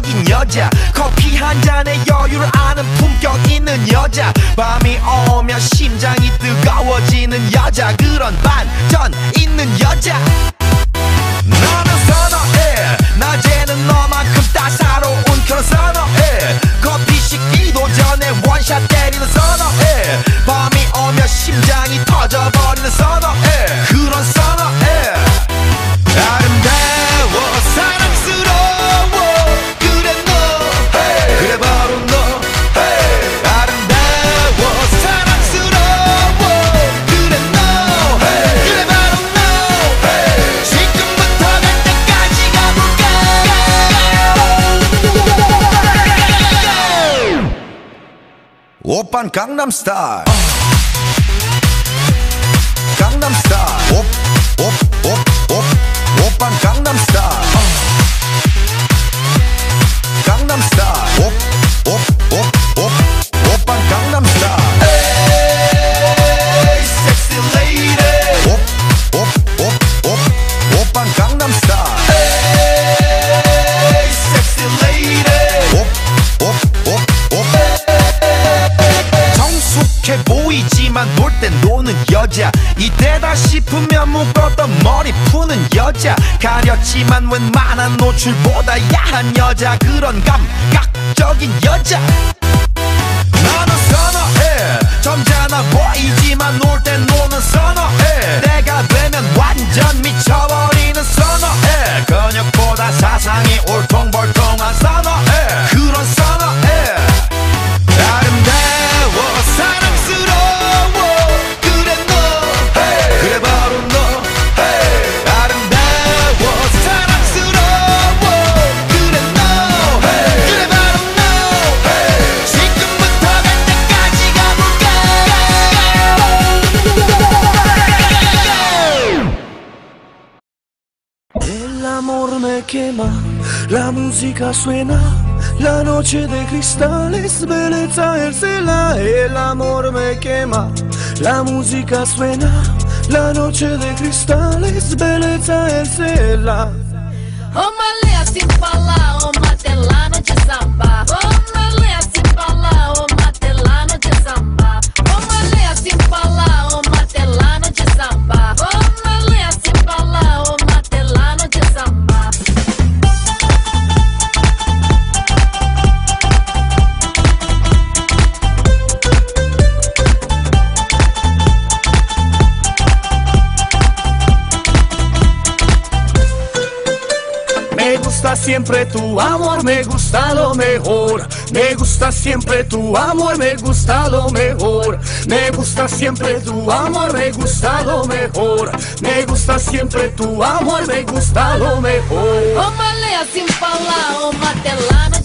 매력적인 여자 커피 한 잔에 여유를 아는 품격 있는 여자 밤이 오면 심장이 뜨거워지는 여자 그런 반전 있는 여자 너는 선어해 낮에는 너만큼 따사로운 그런 선어해 커피 식기도 전에 원샷 때리는 선어해 밤이 오면 심장이 터져버리는 선어해 그런 선어해 아름다워 사랑스러워 그래 너 hey. 그래 바로 너 hey. 아름다워 사랑스러워 그래 너 hey. 그래 바로 너 hey. 지금부터 갈 때까지 가볼까 오빤 강남스타일 강남스타일 오빤 강남스타일 강남스타일 오빤 강남스타일 에이 섹시 레이디 오빤 강남스타일 에이 섹시 레이디 성숙해 보이지만 놀 땐 노는 여자 이때다 싶으면 묶었던 머리 푸는 여자 가렸지만 웬만한 노출보다 야한 여자 그런 감각적인 여자 나는 선어해 점잖아 보이지만 놀 땐 노는 선어해 내가 되면 완전 미쳐버리는 선어해 근육보다 사상이 울퉁불퉁한 선어해 그런 선어해 아름다워 사랑스러워 그래 너 hey. 그래 바로 너 hey. 아름다워 사랑스러워 그래 너 hey. 그래 바로 너 hey. 지금부터 갈 때까지 가볼까 El amor me quema, la música suena, la noche de cristales, belleza el cela. El amor me quema, la música suena, la noche de cristales, belleza el cela. Ô Malê, sem falar, ô Matelano de samba. Ô Malê, sem falar, ô Matelano de samba. Ô Malê, sem falar, ô Matelano de samba. Ô Malê, sem falar, ô Matelano de samba. Me gusta siempre tu amor, me gusta lo mejor. Me gusta siempre tu amor, me gusta lo mejor. Me gusta siempre tu amor, me gusta lo mejor. Me gusta siempre tu amor, me gusta lo mejor. Ô Malê, sem falar, ô Matelano